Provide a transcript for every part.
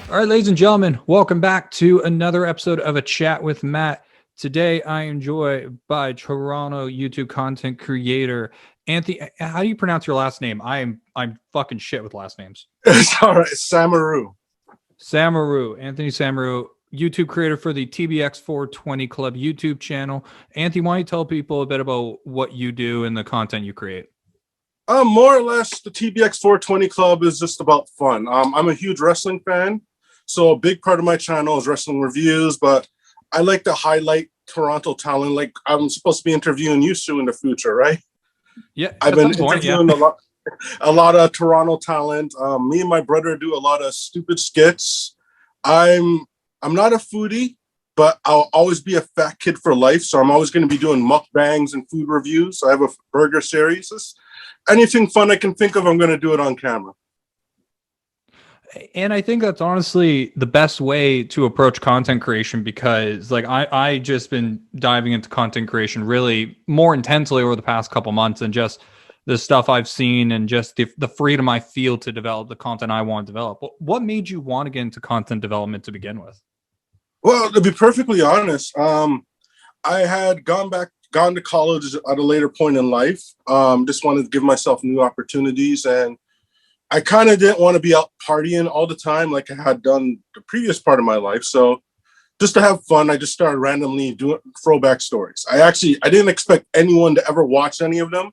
All right, ladies and gentlemen, welcome back to another episode of A Chat with Matt. Today, I am joined by Toronto YouTube content creator Anthony. How do you pronounce your last name? I'm fucking shit with last names. It's all right. Samaroo. Samaroo, Anthony Samaroo, YouTube creator for the TBX420 Club YouTube channel. Anthony, why don't you tell people a bit about what you do and the content you create? More or less, the TBX420 Club is just about fun. I'm a huge wrestling fan, so a big part of my channel is wrestling reviews, but I like to highlight Toronto talent. Like I'm supposed to be interviewing you soon in the future, right? Yeah, I've been interviewing a lot of Toronto talent. Me and my brother do a lot of stupid skits. I'm not a foodie, but I'll always be a fat kid for life. So I'm always going to be doing mukbangs and food reviews. I have a burger series. Anything fun I can think of, I'm going to do it on camera. And I think that's honestly the best way to approach content creation, because like I just been diving into content creation really more intensely over the past couple months, and just the stuff I've seen and just the freedom I feel to develop the content I want to develop. What made you want to get into content development to begin with? Well, to be perfectly honest, I had gone to college at a later point in life. Just wanted to give myself new opportunities, and I kind of didn't want to be out partying all the time like I had done the previous part of my life. So just to have fun, I just started randomly doing throwback stories. I didn't expect anyone to ever watch any of them.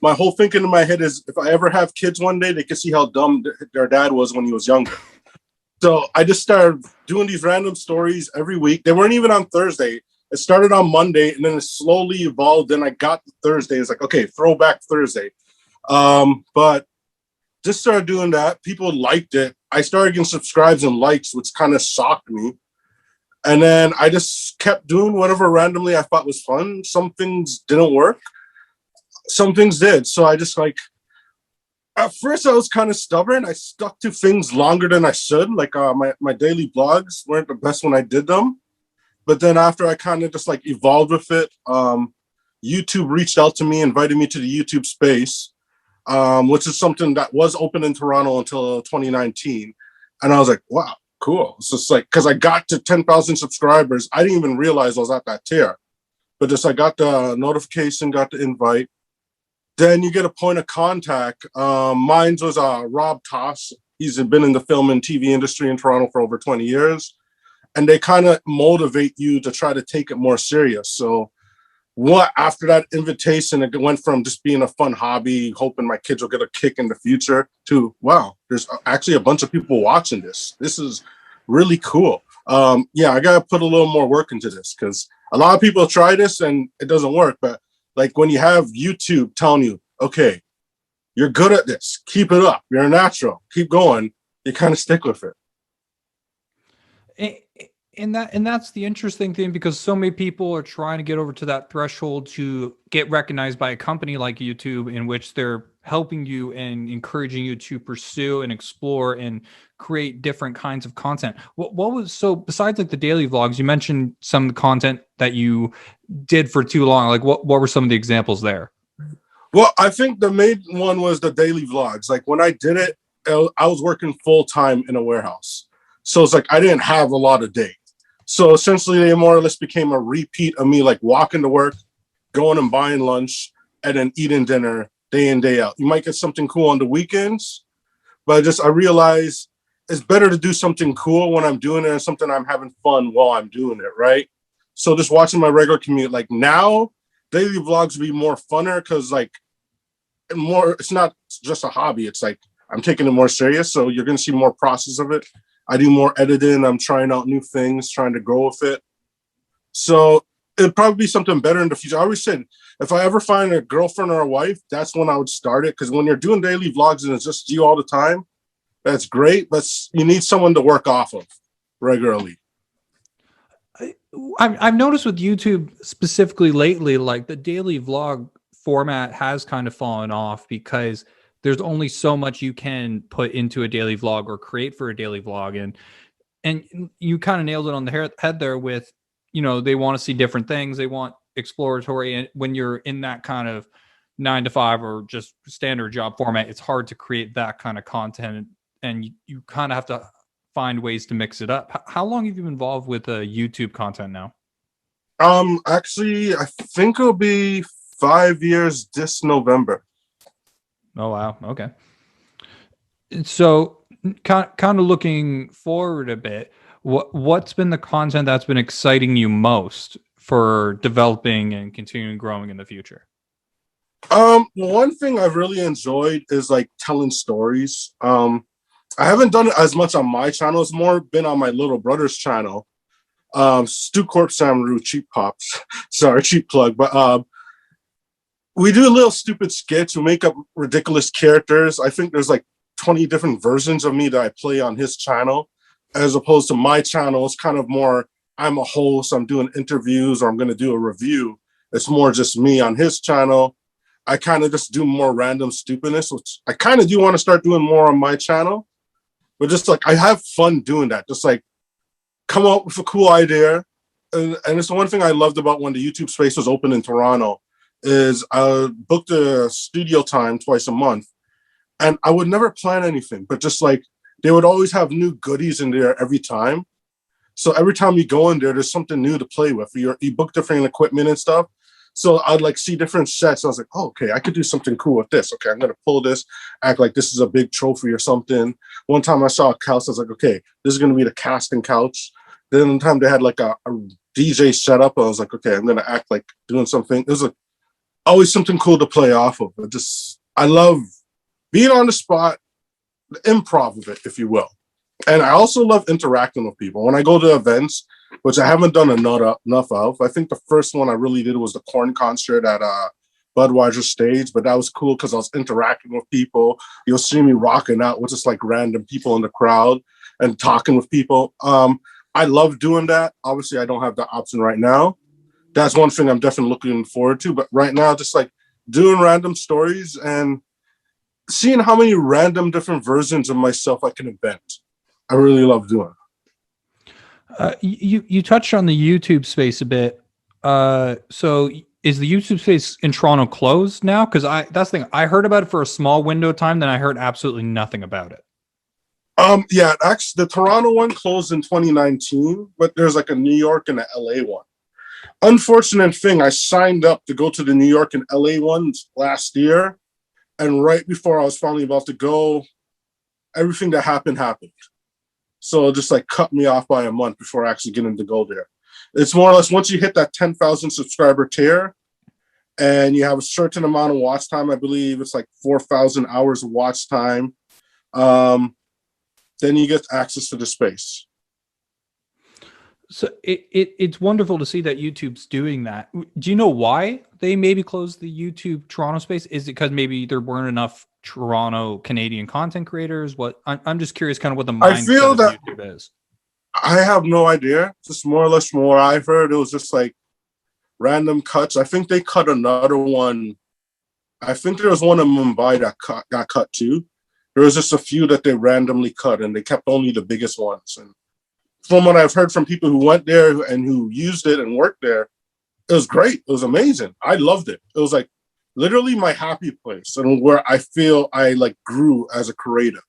My whole thinking in my head is if I ever have kids one day, they can see how dumb their dad was when he was younger. So I just started doing these random stories every week. They weren't even on Thursday. It started on Monday, and then it slowly evolved. Then I got to Thursday. It's like, okay, throwback Thursday. But just started doing that. People liked it. I started getting subscribes and likes, which kind of shocked me. And then I just kept doing whatever randomly I thought was fun. Some things didn't work. Some things did. So I just at first I was kind of stubborn. I stuck to things longer than I should. Like my daily vlogs weren't the best when I did them. But then after I kind of just evolved with it, YouTube reached out to me, invited me to the YouTube space, which is something that was open in Toronto until 2019. And I was like, wow, cool. It's just because I got to 10,000 subscribers, I didn't even realize I was at that tier. But just I got the notification, got the invite. Then you get a point of contact. Mine was Rob Toss. He's been in the film and TV industry in Toronto for over 20 years. And they kind of motivate you to try to take it more serious. So after that invitation, it went from just being a fun hobby, hoping my kids will get a kick in the future, to, wow, there's actually a bunch of people watching this. This is really cool. Yeah, I got to put a little more work into this, because a lot of people try this and it doesn't work. But when you have YouTube telling you, okay, you're good at this, keep it up, you're a natural, keep going, you kind of stick with it. And that's the interesting thing, because so many people are trying to get over to that threshold to get recognized by a company like YouTube, in which they're helping you and encouraging you to pursue and explore and create different kinds of content. What was, so besides the daily vlogs, you mentioned some of the content that you did for too long. What were some of the examples there? Well, I think the main one was the daily vlogs. When I did it, I was working full time in a warehouse. So it's I didn't have a lot of days. So essentially, they more or less became a repeat of me, walking to work, going and buying lunch, and then eating dinner day in, day out. You might get something cool on the weekends, but I realized it's better to do something cool when I'm doing it and something I'm having fun while I'm doing it, right? So just watching my regular commute, now, daily vlogs would be more funner, because it's not just a hobby. It's I'm taking it more serious. So you're going to see more process of it. I do more editing. I'm trying out new things, trying to grow with it. So it'd probably be something better in the future. I always said, if I ever find a girlfriend or a wife, that's when I would start it. Because when you're doing daily vlogs and it's just you all the time, that's great. But you need someone to work off of regularly. I've noticed with YouTube specifically lately, the daily vlog format has kind of fallen off, because there's only so much you can put into a daily vlog or create for a daily vlog. And you kind of nailed it on the head there with, they want to see different things. They want exploratory. And when you're in that kind of 9 to 5 or just standard job format, it's hard to create that kind of content. And you kind of have to find ways to mix it up. How long have you been involved with YouTube content now? Actually, I think it'll be 5 years this November. Oh wow, okay. So kind of looking forward a bit, what's been the content that's been exciting you most for developing and continuing growing in the future? One thing I've really enjoyed is like telling stories. I haven't done it as much on my channel. It's more been on my little brother's channel. Stu Corp Samaroo, cheap pops. Sorry, cheap plug. But we do little stupid skits. We make up ridiculous characters. I think there's like 20 different versions of me that I play on his channel, as opposed to my channel. It's kind of more, I'm a host, I'm doing interviews, or I'm going to do a review. It's more just me. On his channel, I kind of just do more random stupidness, which I kind of do want to start doing more on my channel. But just like, I have fun doing that. Just like come up with a cool idea. And it's the one thing I loved about when the YouTube space was open in Toronto is I booked a studio time twice a month. And I would never plan anything, but just like they would always have new goodies in there every time. So every time you go in there, there's something new to play with. You book different equipment and stuff. So I'd like see different sets. I was like, oh, okay, I could do something cool with this. Okay, I'm going to pull this, act like this is a big trophy or something. One time I saw a couch, I was like, okay, this is going to be the casting couch. Then one time they had like a DJ setup. I was like, okay, I'm going to act like doing something. There's always something cool to play off of. I love being on the spot, the improv of it, if you will. And I also love interacting with people. When I go to events, which I haven't done enough of, I think the first one I really did was the Korn concert at Budweiser stage, but that was cool because I was interacting with people. You'll see me rocking out with just like random people in the crowd and talking with people. I love doing that. Obviously, I don't have that option right now. That's one thing I'm definitely looking forward to. But right now, just like doing random stories and seeing how many random different versions of myself I can invent. I really love doing. You touched on the YouTube space a bit. So is the YouTube space in Toronto closed now? Because that's the thing. I heard about it for a small window of time, then I heard absolutely nothing about it. Yeah, actually, the Toronto one closed in 2019, but there's like a New York and a LA one. Unfortunate thing, I signed up to go to the New York and LA ones last year, and right before I was finally about to go, everything that happened. So it just like cut me off by a month before actually getting to go there. It's more or less once you hit that 10,000 subscriber tier and you have a certain amount of watch time, I believe it's like 4,000 hours of watch time, then you get access to the space. So it's wonderful to see that YouTube's doing that. Do you know why they maybe closed the YouTube Toronto space? Is it because maybe there weren't enough Toronto Canadian content creators? What I'm just curious, kind of what the mindset of YouTube is. I have no idea. Just more or less from what I've heard, it was just like random cuts. I think they cut another one. I think there was one in Mumbai that got cut too. There was just a few that they randomly cut, and they kept only the biggest ones. And from what I've heard from people who went there and who used it and worked there, it was great. It was amazing. I loved it. It was like literally my happy place and where I feel I like grew as a creative.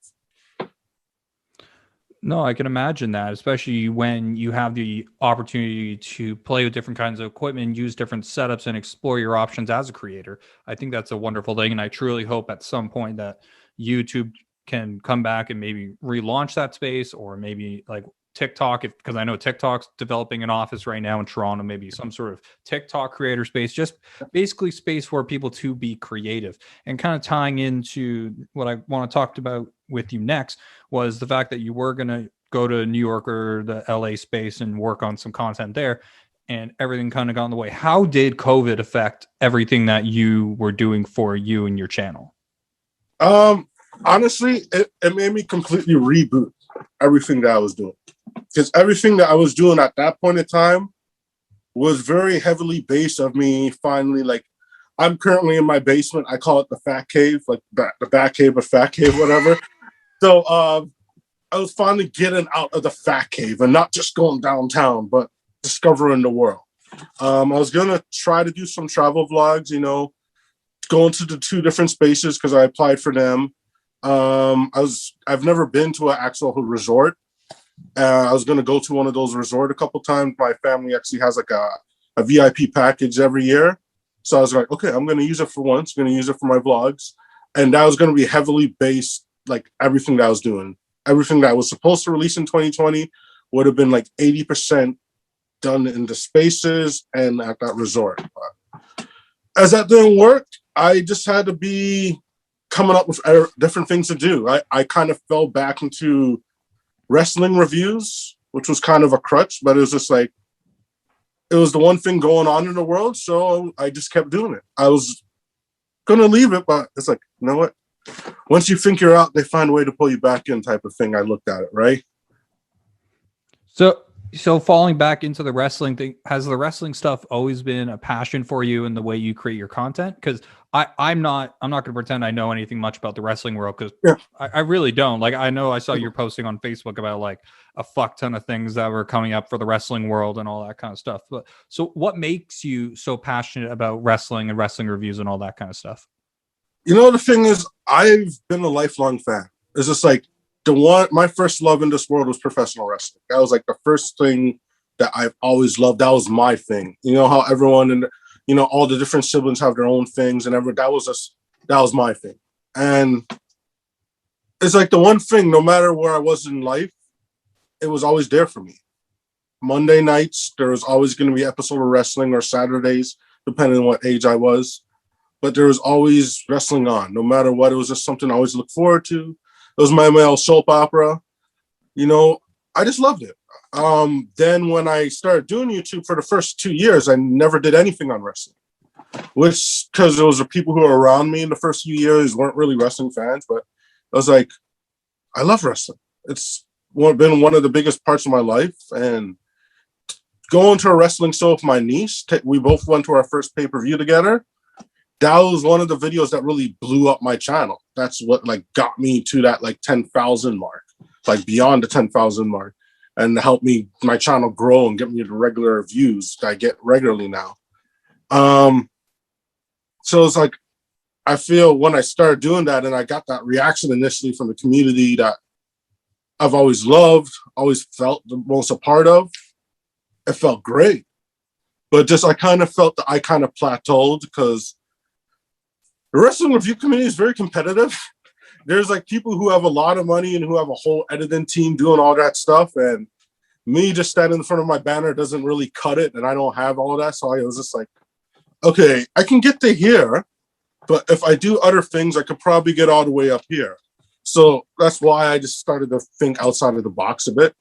No, I can imagine that, especially when you have the opportunity to play with different kinds of equipment, use different setups, and explore your options as a creator. I think that's a wonderful thing, and I truly hope at some point that YouTube can come back and maybe relaunch that space, or maybe like TikTok, because I know TikTok's developing an office right now in Toronto, maybe some sort of TikTok creator space, just basically space for people to be creative. And kind of tying into what I want to talk about with you next was the fact that you were going to go to New York or the LA space and work on some content there, and everything kind of got in the way. How did COVID affect everything that you were doing for you and your channel? Honestly, it made me completely reboot everything that I was doing. Because everything that I was doing at that point in time was very heavily based of me finally, like, I'm currently in my basement. I call it the fat cave, like the bat cave or fat cave, whatever. So I was finally getting out of the fat cave and not just going downtown, but discovering the world. I was going to try to do some travel vlogs, going to the 2 different spaces because I applied for them. I've never been to an actual resort. I was going to go to one of those resort a couple times. My family actually has like a VIP package every year. So I was like, okay, I'm going to use it for once, going to use it for my vlogs. And that was going to be heavily based, like everything that I was doing. Everything that I was supposed to release in 2020 would have been like 80% done in the spaces and at that resort. But as that didn't work, I just had to be coming up with different things to do. I kind of fell back into wrestling reviews, which was kind of a crutch, but it was just like, it was the one thing going on in the world. So I just kept doing it. I was going to leave it, but it's like, you know what? Once you think you're out, they find a way to pull you back in type of thing. I looked at it, right? So falling back into the wrestling thing, has the wrestling stuff always been a passion for you in the way you create your content? Because I'm not going to pretend I know anything much about the wrestling world, because Yeah. I really don't. Like, I know I saw your posting on Facebook about like a fuck ton of things that were coming up for the wrestling world and all that kind of stuff. But so what makes you so passionate about wrestling and wrestling reviews and all that kind of stuff? You know, the thing is, I've been a lifelong fan. It's just like my first love in this world was professional wrestling. That was like the first thing that I've always loved. That was my thing. You know how everyone and all the different siblings have their own things and that was my thing. And it's like the one thing, no matter where I was in life, it was always there for me. Monday nights, there was always going to be an episode of wrestling, or Saturdays, depending on what age I was. But there was always wrestling on, no matter what. It was just something I always looked forward to. It was my male soap opera. I just loved it. Then when I started doing YouTube for the first 2 years, I never did anything on wrestling, which, because there was the people who were around me in the first few years weren't really wrestling fans, but I was like, I love wrestling. It's been one of the biggest parts of my life. And going to a wrestling show with my niece, we both went to our first pay-per-view together. That was one of the videos that really blew up my channel. That's what like got me to that like 10,000 mark, like beyond the 10,000 mark, and helped my channel grow and get me the regular views that I get regularly now. So it's like, I feel when I started doing that and I got that reaction initially from the community that I've always loved, always felt the most a part of, it felt great. But just I kind of felt that I kind of plateaued, because the wrestling review community is very competitive. There's like people who have a lot of money and who have a whole editing team doing all that stuff. And me just standing in front of my banner doesn't really cut it. And I don't have all of that. So I was just like, okay, I can get to here, but if I do other things, I could probably get all the way up here. So that's why I just started to think outside of the box a bit.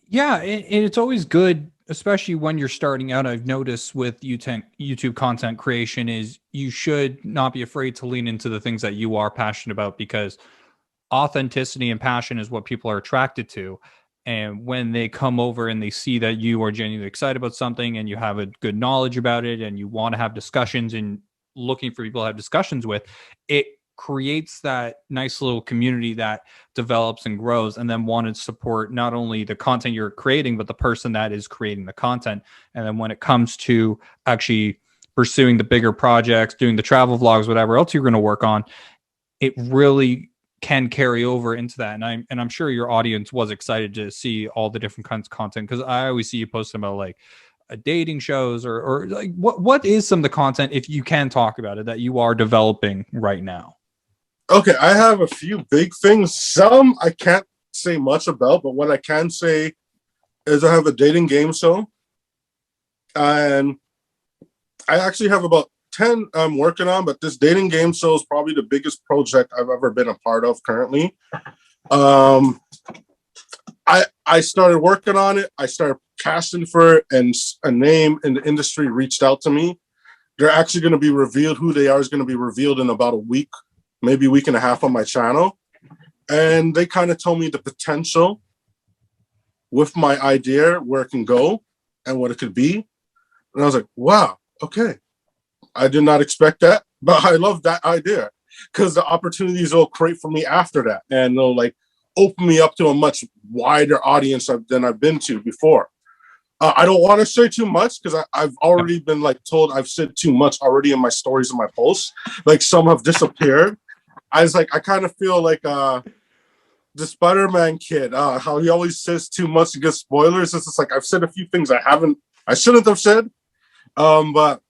Yeah, and it's always good, especially when you're starting out. I've noticed with YouTube content creation is you should not be afraid to lean into the things that you are passionate about, because authenticity and passion is what people are attracted to. And when they come over and they see that you are genuinely excited about something and you have a good knowledge about it and you want to have discussions and looking for people to have discussions with, it creates that nice little community that develops and grows, and then want to support not only the content you're creating, but the person that is creating the content. And then when it comes to actually pursuing the bigger projects, doing the travel vlogs, whatever else you're going to work on, it really can carry over into that. And I'm sure your audience was excited to see all the different kinds of content, because I always see you posting about like dating shows or like what is some of the content, if you can talk about it, that you are developing right now? Okay, I have a few big things. Some I can't say much about, but what I can say is I have a dating game show. And I actually have about 10 I'm working on, but this dating game show is probably the biggest project I've ever been a part of currently. I started working on it. I started casting for it, and a name in the industry reached out to me. They're actually going to be revealed. Who they are is going to be revealed in about a week, maybe a week and a half on my channel. And they kind of told me the potential with my idea, where it can go and what it could be. And I was like, wow, okay. I did not expect that, but I love that idea, because the opportunities will create for me after that. And they'll like open me up to a much wider audience than I've been to before. I don't want to say too much, because I've already been like told I've said too much already in my stories and my posts. Like some have disappeared. I was like, I kind of feel like the Spider-Man kid, how he always says too much to get spoilers. It's just like I've said a few things I shouldn't have said. But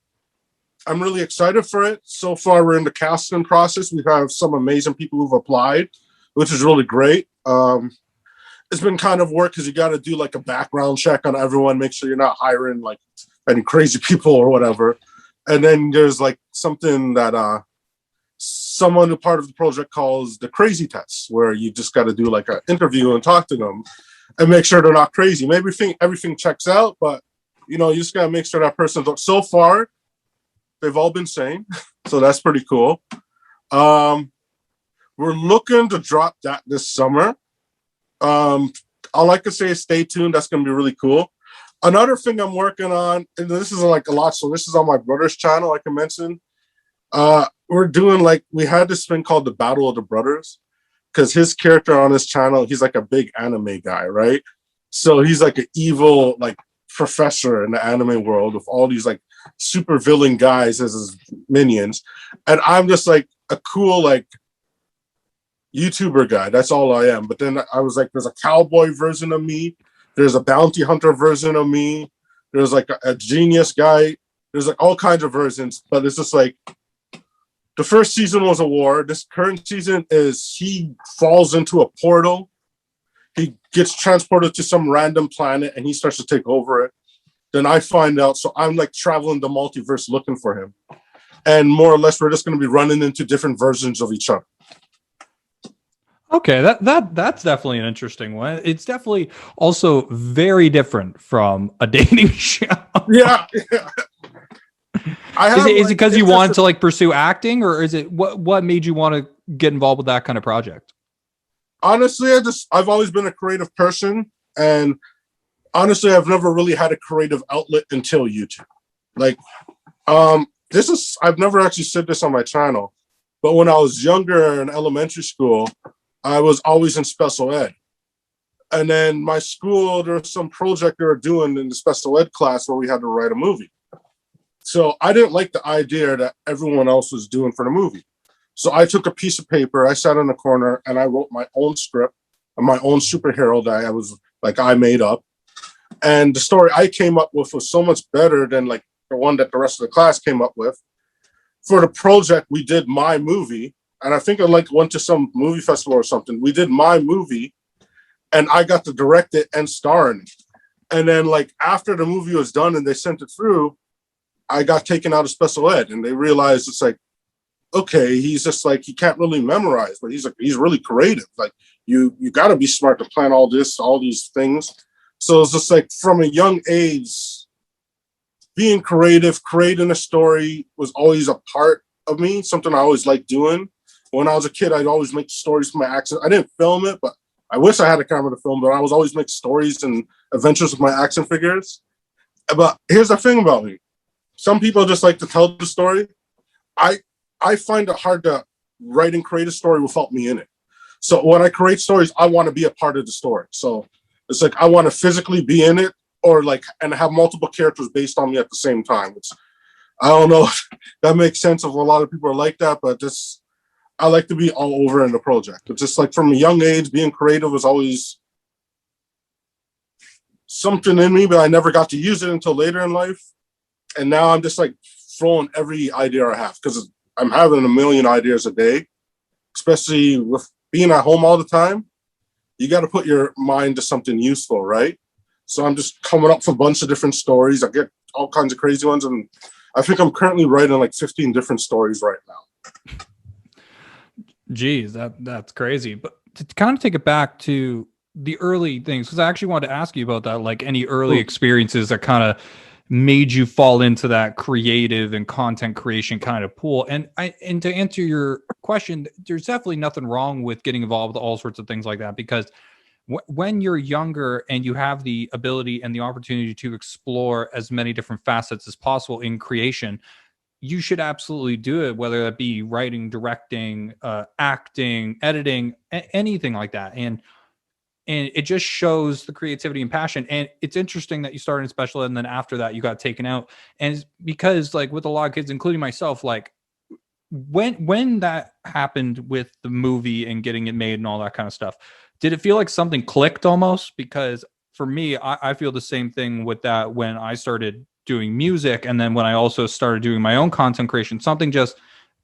I'm really excited for it. So far, we're in the casting process. We have some amazing people who've applied, which is really great. It's been kind of work because you got to do like a background check on everyone, make sure you're not hiring like any crazy people or whatever. And then there's like something that someone who part of the project calls the crazy test, where you just got to do like an interview and talk to them and make sure they're not crazy. Maybe everything checks out, but you just got to make sure that person. So far, they've all been sane, so that's pretty cool. We're looking to drop that this summer. All I can say is stay tuned. That's going to be really cool. Another thing I'm working on, and this is like a lot, so this is on my brother's channel, like I mentioned. We're doing we had this thing called the Battle of the Brothers, because his character on his channel, he's like a big anime guy, right? So he's like an evil professor in the anime world with all these super villain guys as his minions, and I'm just like a cool YouTuber guy. That's all I am. But then I was like, there's a cowboy version of me, there's a bounty hunter version of me, there's like a genius guy, there's like all kinds of versions. But it's just like the first season was a war. This current season is he falls into a portal, he gets transported to some random planet, and he starts to take over it. Then I find out, so I'm like traveling the multiverse looking for him, and more or less we're just going to be running into different versions of each other. Okay, that's definitely an interesting one. It's definitely also very different from a dating show. Yeah. Is it because you wanted to pursue acting, or is it what made you want to get involved with that kind of project? Honestly, I've always been a creative person, and honestly, I've never really had a creative outlet until YouTube. I've never actually said this on my channel, but when I was younger in elementary school, I was always in special ed. And then my school, there was some project they were doing in the special ed class where we had to write a movie. So I didn't like the idea that everyone else was doing for the movie. So I took a piece of paper, I sat in the corner, and I wrote my own script and my own superhero that I made up. And the story I came up with was so much better than the one that the rest of the class came up with. For the project, we did my movie, and I think I went to some movie festival or something. We did my movie, and I got to direct it and star in it. And then after the movie was done and they sent it through, I got taken out of special ed, and they realized it's okay, he's just he can't really memorize, but he's really creative. You got to be smart to plan all these things. So it's just from a young age, being creative, creating a story was always a part of me, something I always liked doing. When I was a kid, I'd always make stories for my action. I didn't film it, but I wish I had a camera to film, but I was always make stories and adventures with my action figures. But here's the thing about me. Some people just like to tell the story. I find it hard to write and create a story without me in it. So when I create stories, I want to be a part of the story. So it's I want to physically be in it, or and have multiple characters based on me at the same time. I don't know if that makes sense if a lot of people are like that, but I like to be all over in the project. But just from a young age, being creative was always something in me, but I never got to use it until later in life. And now I'm just throwing every idea I have, because I'm having a million ideas a day, especially with being at home all the time. You got to put your mind to something useful, right? So I'm just coming up with a bunch of different stories. I get all kinds of crazy ones, and I think I'm currently writing 15 different stories right now. Geez, that's crazy. But to kind of take it back to the early things, because I actually wanted to ask you about that, any early experiences that kind of made you fall into that creative and content creation kind of pool. And to answer your question, there's definitely nothing wrong with getting involved with all sorts of things like that, because when you're younger and you have the ability and the opportunity to explore as many different facets as possible in creation, you should absolutely do it, whether that be writing, directing, acting, editing, anything like that. And it just shows the creativity and passion. And it's interesting that you started in special ed, and then after that you got taken out. And it's because with a lot of kids, including myself, when that happened with the movie and getting it made and all that kind of stuff, Did it feel like something clicked almost? Because for me, I feel the same thing with that when I started doing music. And then when I also started doing my own content creation, something just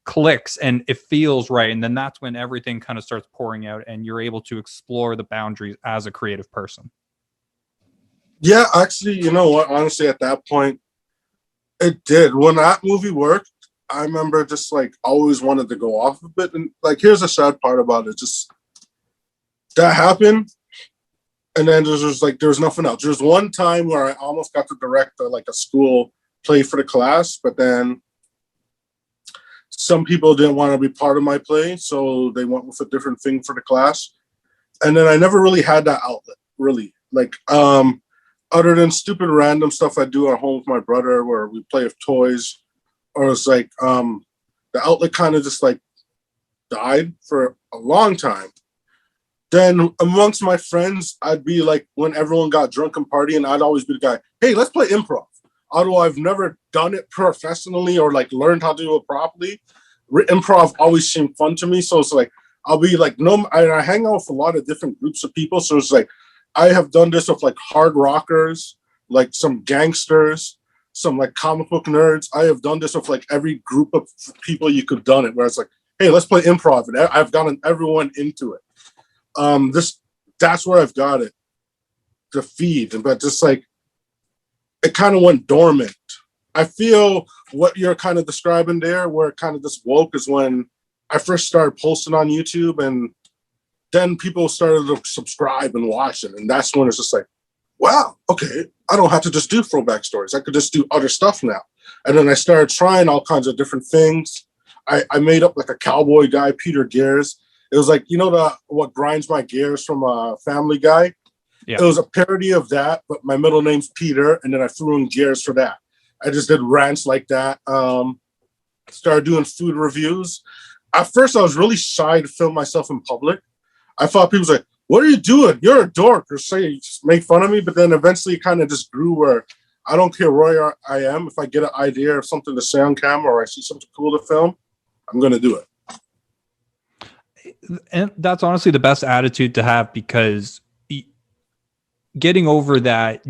clicks and it feels right. And then that's when everything kind of starts pouring out and you're able to explore the boundaries as a creative person. Yeah, actually, you know what? Honestly, at that point, it did. When that movie worked, I remember just like always wanted to go off a bit. And like, here's the sad part about it. Just that happened. And then there's just like, there was nothing else. There's one time where I almost got to direct like a school play for the class, but then some people didn't want to be part of my play. So they went with a different thing for the class. And then I never really had that outlet, really. Like, other than stupid random stuff I do at home with my brother where we play with toys, or it's like the outlet kind of just like died for a long time. Then amongst my friends, I'd be like, when everyone got drunk and partying, I'd always be the guy, hey, let's play improv. Although I've never done it professionally or like learned how to do it properly, improv always seemed fun to me. So it's like, I'll be like, no, I hang out with a lot of different groups of people. So it's like, I have done this with like hard rockers, like some gangsters, some like comic book nerds. I have done this with like every group of people you could have done it, where it's like, hey, let's play improv. And I've gotten everyone into it. That's where I've got it, the feed, but just like it kind of went dormant. I feel what you're kind of describing there, where it kind of just woke, is when I first started posting on YouTube, and then people started to subscribe and watch it, and that's when it's just like, wow, okay, I don't have to just do throwback stories. I could just do other stuff now. And then I started trying all kinds of different things. I made up like a cowboy guy, Peter Gears. It was like, you know, what grinds my gears from Family Guy? Yeah. It was a parody of that, but my middle name's Peter, and then I threw in gears for that. I just did rants like that. Started doing food reviews. At first, I was really shy to film myself in public. I thought people was like, what are you doing? You're a dork, or say, just make fun of me. But then eventually it kind of just grew where I don't care where I am. If I get an idea of something to say on camera or I see something cool to film, I'm going to do it. And that's honestly the best attitude to have, because getting over that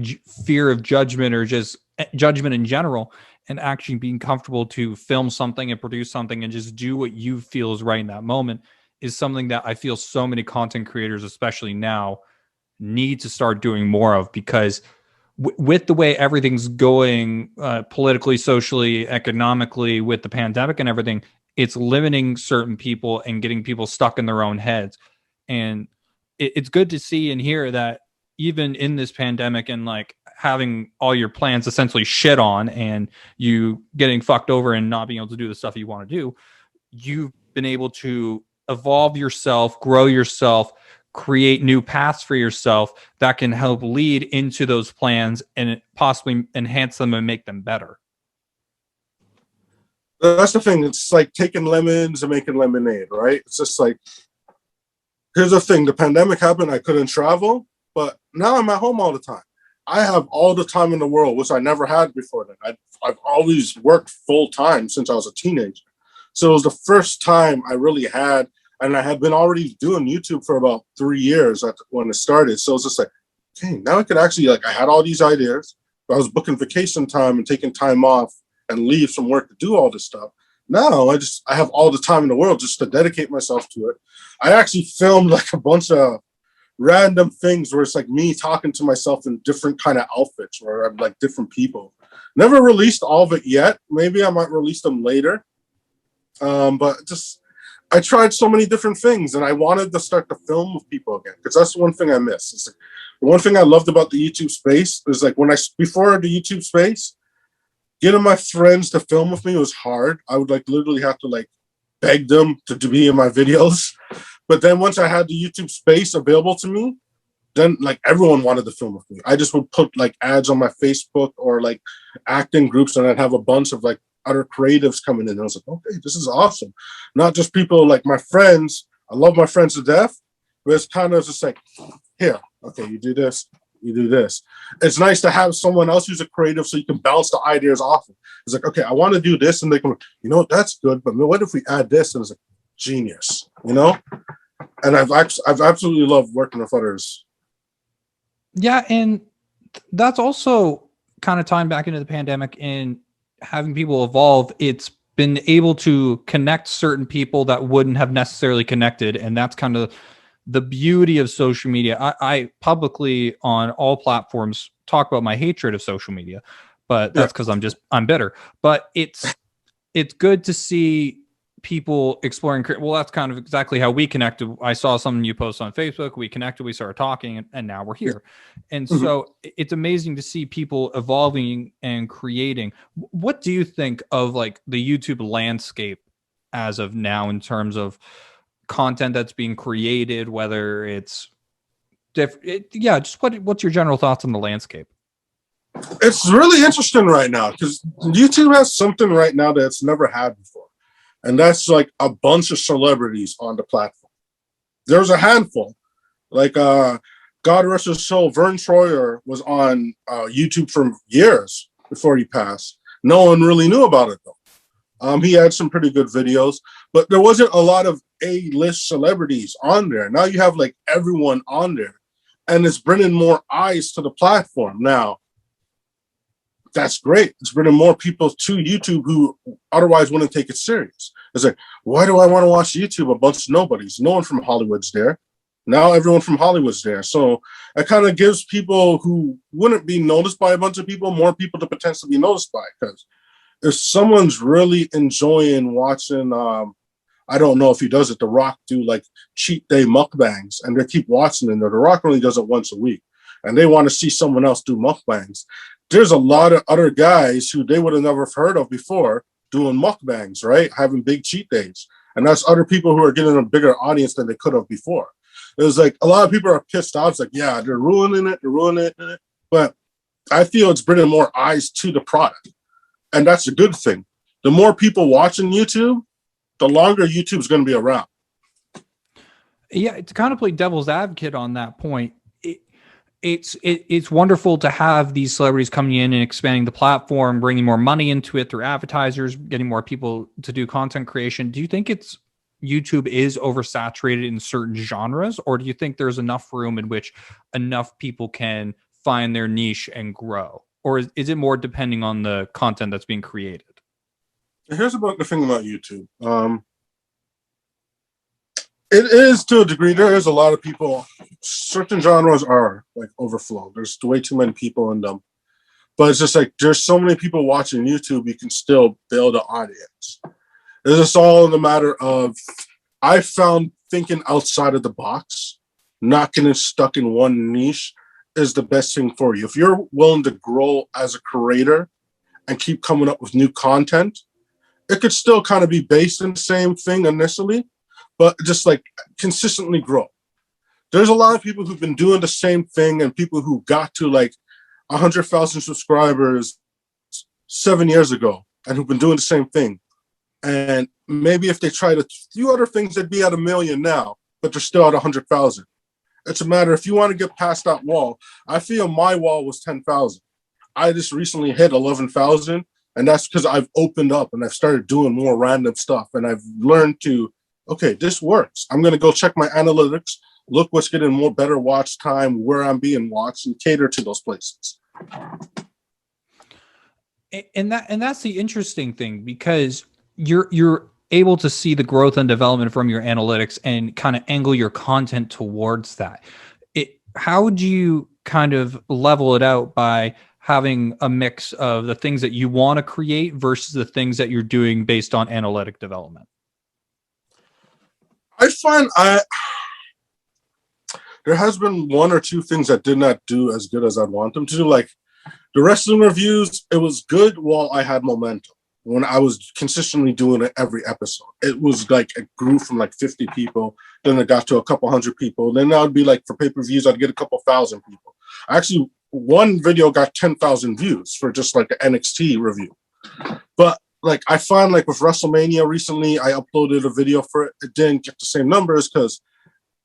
fear of judgment, or just judgment in general, and actually being comfortable to film something and produce something and just do what you feel is right in that moment, is something that I feel so many content creators, especially now, need to start doing more of. Because with the way everything's going, politically, socially, economically, with the pandemic and everything, it's limiting certain people and getting people stuck in their own heads. And it's good to see and hear that even in this pandemic, and like having all your plans essentially shit on, and you getting fucked over and not being able to do the stuff you want to do, you've been able to evolve yourself, grow yourself, create new paths for yourself that can help lead into those plans and possibly enhance them and make them better. That's the thing. It's like taking lemons and making lemonade, right? It's just like, here's the thing. The pandemic happened. I couldn't travel, but now I'm at home all the time. I have all the time in the world, which I never had before then. I've always worked full time since I was a teenager. So it was the first time I really had, and I had been already doing YouTube for about 3 years when it started. So it's just like, okay, now I could actually, like, I had all these ideas, but I was booking vacation time and taking time off and leave from work to do all this stuff. Now I have all the time in the world just to dedicate myself to it. I actually filmed like a bunch of random things where it's like me talking to myself in different kind of outfits, where I'm like different people. Never released all of it yet. Maybe I might release them later. But just, I tried so many different things, and I wanted to start to film with people again, because that's the one thing I miss. It's like, the one thing I loved about the YouTube space is like before the YouTube space, getting my friends to film with me was hard. I would like literally have to like beg them to be in my videos. But then once I had the YouTube space available to me, then like everyone wanted to film with me. I just would put like ads on my Facebook or like acting groups, and I'd have a bunch of like other creatives coming in. And I was like, okay, this is awesome. Not just people like my friends. I love my friends to death, but it's kind of just like, here, okay, you do this, you do this. It's nice to have someone else who's a creative, so you can bounce the ideas off of. It's like, okay, I want to do this, and they can, you know, that's good, but what if we add this? And it's like, genius, you know? and I've absolutely loved working with others. Yeah, and that's also kind of tying back into the pandemic and having people evolve. It's been able to connect certain people that wouldn't have necessarily connected, and that's kind of the beauty of social media. I publicly on all platforms talk about my hatred of social media, but that's because I'm bitter. But it's good to see people exploring. Well, that's kind of exactly how we connected. I saw something you post on Facebook, we connected, we started talking, and now we're here. And so it's amazing to see people evolving and creating. What do you think of like the YouTube landscape as of now in terms of content that's being created, whether it's just what's your general thoughts on the landscape? It's really interesting right now because YouTube has something right now that it's never had before, and that's like a bunch of celebrities on the platform. There's a handful, like God rest his soul, Vern Troyer was on YouTube for years before he passed. No one really knew about it though. He had some pretty good videos, but there wasn't a lot of A-list celebrities on there. Now you have like everyone on there, and it's bringing more eyes to the platform now. That's great. It's bringing more people to YouTube who otherwise wouldn't take it serious. It's like, why do I want to watch YouTube? A bunch of nobodies. No one from Hollywood's there. Now everyone from Hollywood's there. So it kind of gives people who wouldn't be noticed by a bunch of people more people to potentially be noticed by. Because if someone's really enjoying watching, I don't know if he does it, The Rock do like cheat day mukbangs, and they keep watching it. The Rock only does it once a week, and they want to see someone else do mukbangs. There's a lot of other guys who they would have never heard of before doing mukbangs, right? Having big cheat days. And that's other people who are getting a bigger audience than they could have before. It was like a lot of people are pissed off. It's like, yeah, they're ruining it. But I feel it's bringing more eyes to the product. And that's a good thing. The more people watching YouTube, the longer YouTube's going to be around. Yeah, to kind of play devil's advocate on that point, it's wonderful to have these celebrities coming in and expanding the platform, bringing more money into it through advertisers, getting more people to do content creation. Do you think YouTube is oversaturated in certain genres, or do you think there's enough room in which enough people can find their niche and grow? Or is it more depending on the content that's being created? Here's the thing about YouTube. It is to a degree. There is a lot of people. Certain genres are like overflow. There's way too many people in them. But it's just like there's so many people watching YouTube, you can still build an audience. It's just all in the matter of, I found thinking outside of the box, not getting stuck in one niche is the best thing for you. If you're willing to grow as a creator and keep coming up with new content, it could still kind of be based in the same thing initially, but just like consistently grow. There's a lot of people who've been doing the same thing and people who got to like 100,000 subscribers 7 years ago and who've been doing the same thing. And maybe if they tried a few other things, they'd be at 1 million now, but they're still at 100,000. It's a matter, if you want to get past that wall, I feel my wall was 10,000. I just recently hit 11,000, and that's because I've opened up and I've started doing more random stuff. And I've learned to, okay, this works. I'm going to go check my analytics, look what's getting more better watch time, where I'm being watched, and cater to those places. And that's the interesting thing, because you're able to see the growth and development from your analytics and kind of angle your content towards that. How would you kind of level it out by having a mix of the things that you want to create versus the things that you're doing based on analytic development? I find there has been one or two things that did not do as good as I'd want them to do. Like the wrestling reviews, it was good while I had momentum. When I was consistently doing it every episode, it was like it grew from like 50 people, then it got to a couple hundred people. Then that would be like for pay-per-views, I'd get a couple thousand people. Actually, one video got 10,000 views for just like an NXT review. But like I find like with WrestleMania recently, I uploaded a video for it. It didn't get the same numbers because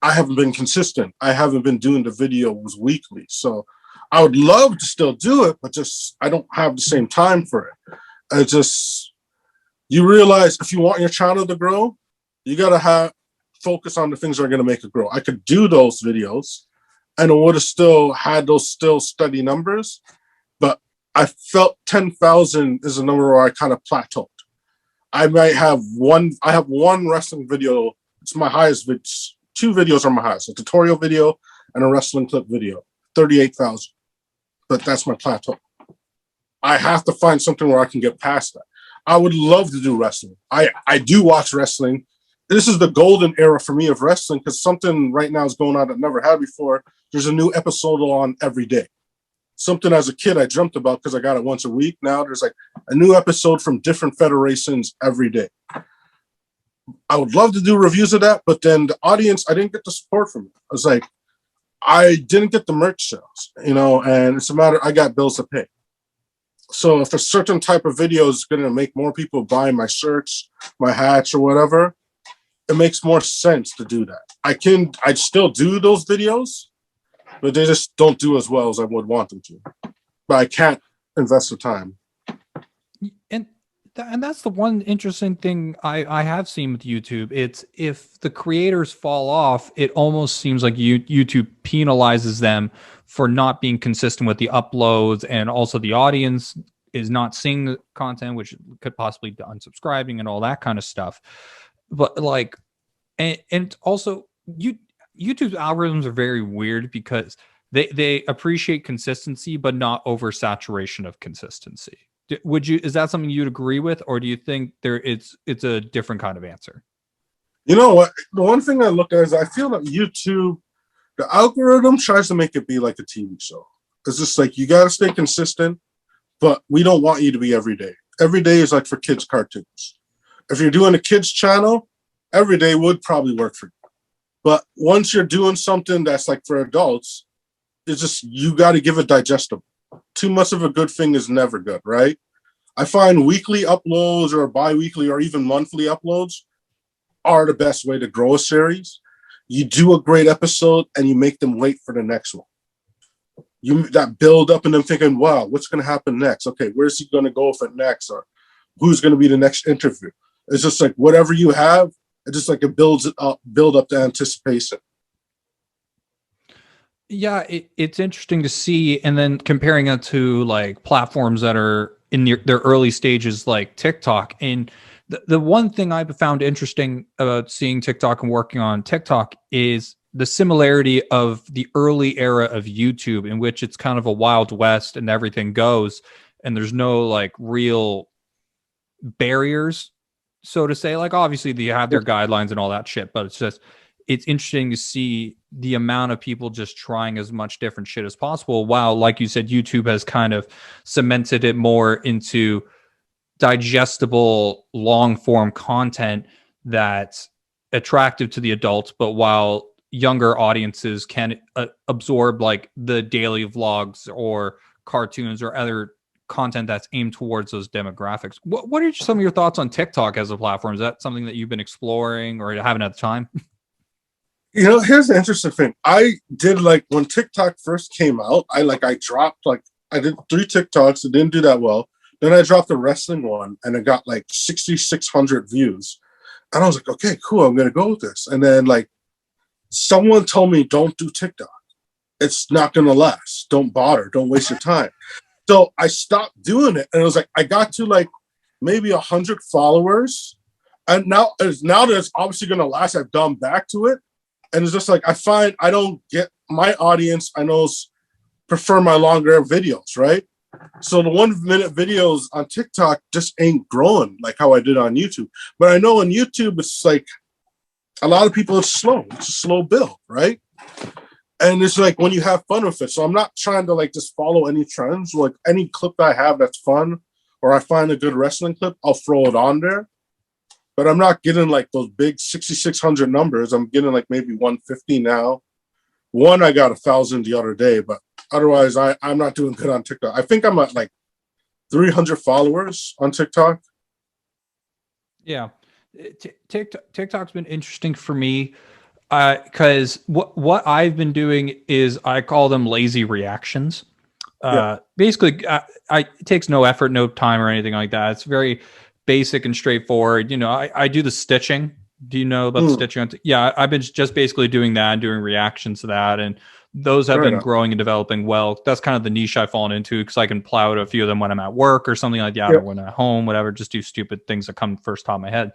I haven't been consistent. I haven't been doing the videos weekly. So I would love to still do it, but just I don't have the same time for it. You realize if you want your channel to grow, you gotta focus on the things that are going to make it grow. I could do those videos and it would have still had those still steady numbers, but I felt 10,000 is a number where I kind of plateaued. I have one wrestling video. It's my highest. Two videos are my highest: a tutorial video and a wrestling clip video. 38,000, but that's my plateau. I have to find something where I can get past that. I would love to do wrestling. I do watch wrestling. This is the golden era for me of wrestling because something right now is going on that I never had before. There's a new episode on every day. Something as a kid I dreamt about because I got it once a week. Now there's like a new episode from different federations every day. I would love to do reviews of that, but then the audience, I didn't get the support from it. I was like, I didn't get the merch sales, and it's a matter, I got bills to pay. So if a certain type of video is going to make more people buy my shirts, my hats or whatever, it makes more sense to do that. I'd still do those videos, but they just don't do as well as I would want them to. But I can't invest the time. And that's the one interesting thing I have seen with YouTube. It's if the creators fall off, it almost seems like YouTube penalizes them for not being consistent with the uploads, and also the audience is not seeing the content, which could possibly be unsubscribing and all that kind of stuff. But like, and also YouTube's algorithms are very weird because they appreciate consistency, but not oversaturation of consistency. Is that something you'd agree with, or do you think it's a different kind of answer? You know what? The one thing I look at is I feel that YouTube, the algorithm tries to make it be like a TV show. It's just like, you got to stay consistent, but we don't want you to be every day. Every day is like for kids' cartoons. If you're doing a kids channel, every day would probably work for you. But once you're doing something that's like for adults, it's just, you got to give it digestible. Too much of a good thing is never good, right? I find weekly uploads or bi-weekly or even monthly uploads are the best way to grow a series. You do a great episode and you make them wait for the next one. That build up and them thinking, wow, what's going to happen next? Okay, where's he going to go with it next? Or who's going to be the next interview? It's just like whatever you have, it just like it build up the anticipation. Yeah, it's interesting to see, and then comparing it to like platforms that are in their early stages, like TikTok. And the one thing I've found interesting about seeing TikTok and working on TikTok is the similarity of the early era of YouTube, in which it's kind of a Wild West and everything goes, and there's no like real barriers, so to say. Like obviously they have their guidelines and all that shit, but it's interesting to see the amount of people just trying as much different shit as possible, while, like you said, YouTube has kind of cemented it more into digestible long form content that's attractive to the adults, but while younger audiences can absorb like the daily vlogs or cartoons or other content that's aimed towards those demographics. What are some of your thoughts on TikTok as a platform? Is that something that you've been exploring or haven't had the time? Here's the interesting thing. I did like when TikTok first came out, I dropped I did 3 TikToks. It didn't do that well. Then I dropped a wrestling one and it got like 6,600 views. And I was like, okay, cool. I'm going to go with this. And then like someone told me, don't do TikTok. It's not going to last. Don't bother. Don't waste your time. So I stopped doing it. And it was like, I got to like maybe 100 followers. And now that it's obviously going to last, I've gone back to it. And it's just like, I find I don't get my audience, I know, prefer my longer videos, right? So the 1-minute videos on TikTok just ain't growing like how I did on YouTube. But I know on YouTube, it's like a lot of people, it's slow. It's a slow build, right? And it's like when you have fun with it. So I'm not trying to like just follow any trends. Like any clip I have that's fun, or I find a good wrestling clip, I'll throw it on there. But I'm not getting like those big 6,600 numbers. I'm getting like maybe 150 now. One, I got 1,000 the other day, but otherwise I'm not doing good on TikTok. I think I'm at like 300 followers on TikTok. Yeah. TikTok's been interesting for me because what I've been doing is I call them lazy reactions. Basically, it takes no effort, no time or anything like that. It's very basic and straightforward. I do the stitching Do you know about Stitcher? Yeah, I've been just basically doing that and doing reactions to that, and those have been growing and developing well. That's kind of the niche I've fallen into because I can plow out a few of them when I'm at work or something like that, or when I'm at home, whatever. Just do stupid things that come first top of my head.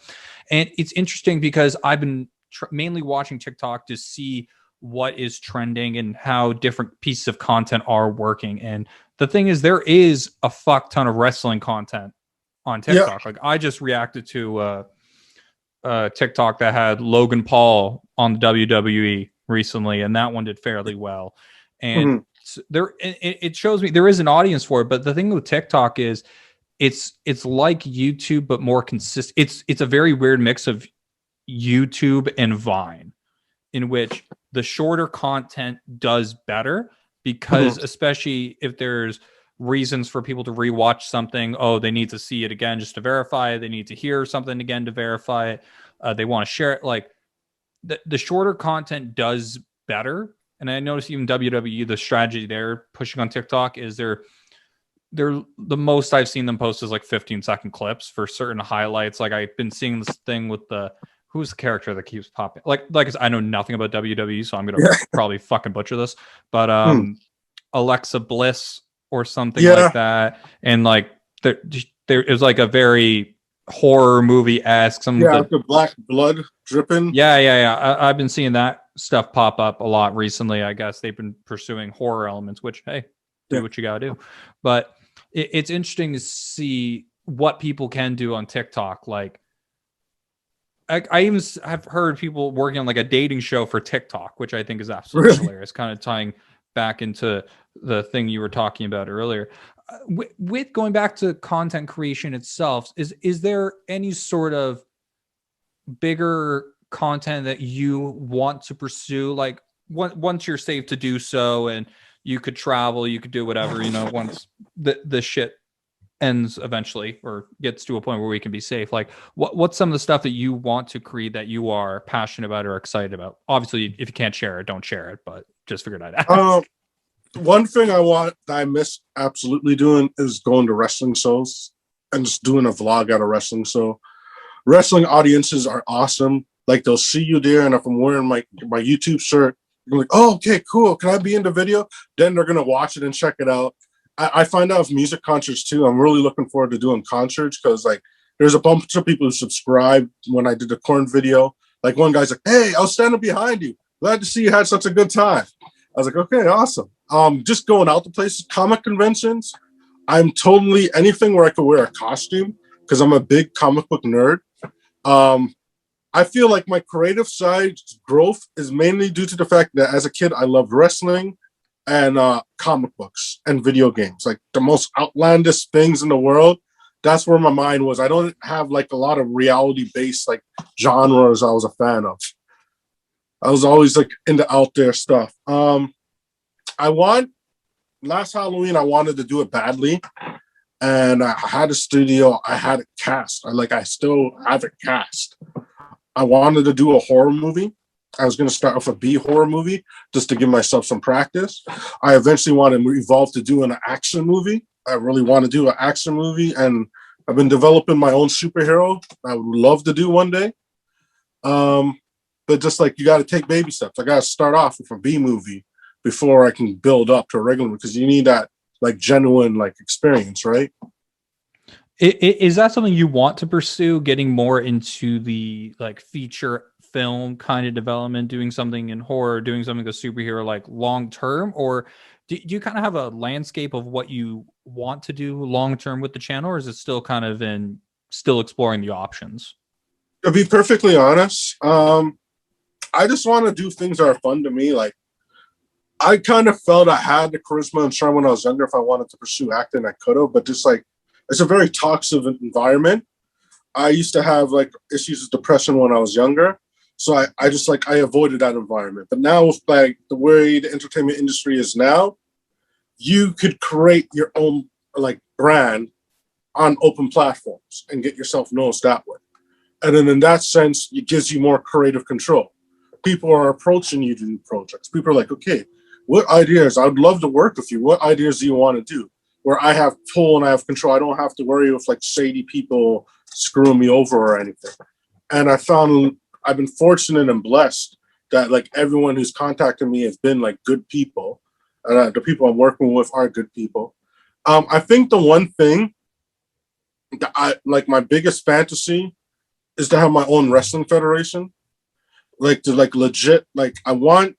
And it's interesting because I've been mainly watching TikTok to see what is trending and how different pieces of content are working. And the thing is, there is a fuck ton of wrestling content on TikTok. Like I just reacted to TikTok that had Logan Paul on the WWE recently, and that one did fairly well. And there, it shows me there is an audience for it. But the thing with TikTok is, it's like YouTube but more consistent. It's a very weird mix of YouTube and Vine, in which the shorter content does better because, especially if there's reasons for people to rewatch something. Oh, they need to see it again just to verify it. They need to hear something again to verify it. They want to share it. Like the shorter content does better. And I noticed even WWE, the strategy they're pushing on TikTok is they're the most I've seen them post is like 15-second clips for certain highlights. Like I've been seeing this thing with who's the character that keeps popping? Like I know nothing about WWE, so I'm gonna probably fucking butcher this. But Alexa Bliss or something like that, and like there is like a very horror movie-esque. The black blood dripping. I've been seeing that stuff pop up a lot recently. I guess they've been pursuing horror elements, which hey, do what you gotta do. But it's interesting to see what people can do on TikTok. Like I even have heard people working on like a dating show for TikTok, which I think is absolutely hilarious. Kind of tying back into the thing you were talking about earlier. With going back to content creation itself, is there any sort of bigger content that you want to pursue? Like once you're safe to do so, and you could travel, you could do whatever, once the shit ends eventually or gets to a point where we can be safe. Like what's some of the stuff that you want to create that you are passionate about or excited about? Obviously, if you can't share it, don't share it, but just figured I'd ask. One thing I miss absolutely doing is going to wrestling shows and just doing a vlog at a wrestling show. Wrestling audiences are awesome. Like they'll see you there, and if I'm wearing my YouTube shirt, I'm like, oh, okay, cool. Can I be in the video? Then they're gonna watch it and check it out. I find out with music concerts too. I'm really looking forward to doing concerts because like there's a bunch of people who subscribed when I did the Korn video. Like one guy's like, hey, I was standing behind you. Glad to see you had such a good time. I was like, okay, awesome. Just going out to places, comic conventions. I'm totally anything where I could wear a costume because I'm a big comic book nerd. I feel like my creative side growth is mainly due to the fact that as a kid, I loved wrestling and comic books and video games, like the most outlandish things in the world. That's where my mind was. I don't have like a lot of reality-based like genres I was a fan of. I was always like into out there stuff. Last Halloween, I wanted to do it badly. And I had a studio, I had it cast. I still have it cast. I wanted to do a horror movie. I was going to start off a B horror movie just to give myself some practice. I eventually want to evolve to do an action movie. I really want to do an action movie, and I've been developing my own superhero. I would love to do one day. But just like you got to take baby steps. I got to start off with a B movie before I can build up to a regular, because you need that like genuine like experience, right? Is that something you want to pursue, getting more into the like feature film kind of development, doing something in horror, doing something with superhero like long term? Or do you kind of have a landscape of what you want to do long term with the channel, or is it still kind of still exploring the options? To be perfectly honest, I just want to do things that are fun to me. Like I kind of felt I had the charisma and charm when I was younger. If I wanted to pursue acting, I could have, but just like it's a very toxic environment. I used to have like issues with depression when I was younger. So I avoided that environment. But now with like the way the entertainment industry is now, you could create your own like brand on open platforms and get yourself noticed that way. And then in that sense, it gives you more creative control. People are approaching you to do projects. People are like, okay, what ideas? I'd love to work with you. What ideas do you want to do? Where I have pull and I have control. I don't have to worry with like shady people screwing me over or anything. And I found I've been fortunate and blessed that like everyone who's contacted me has been like good people. The people I'm working with are good people. I think the one thing that I like, my biggest fantasy is to have my own wrestling federation. Like to like legit, like I want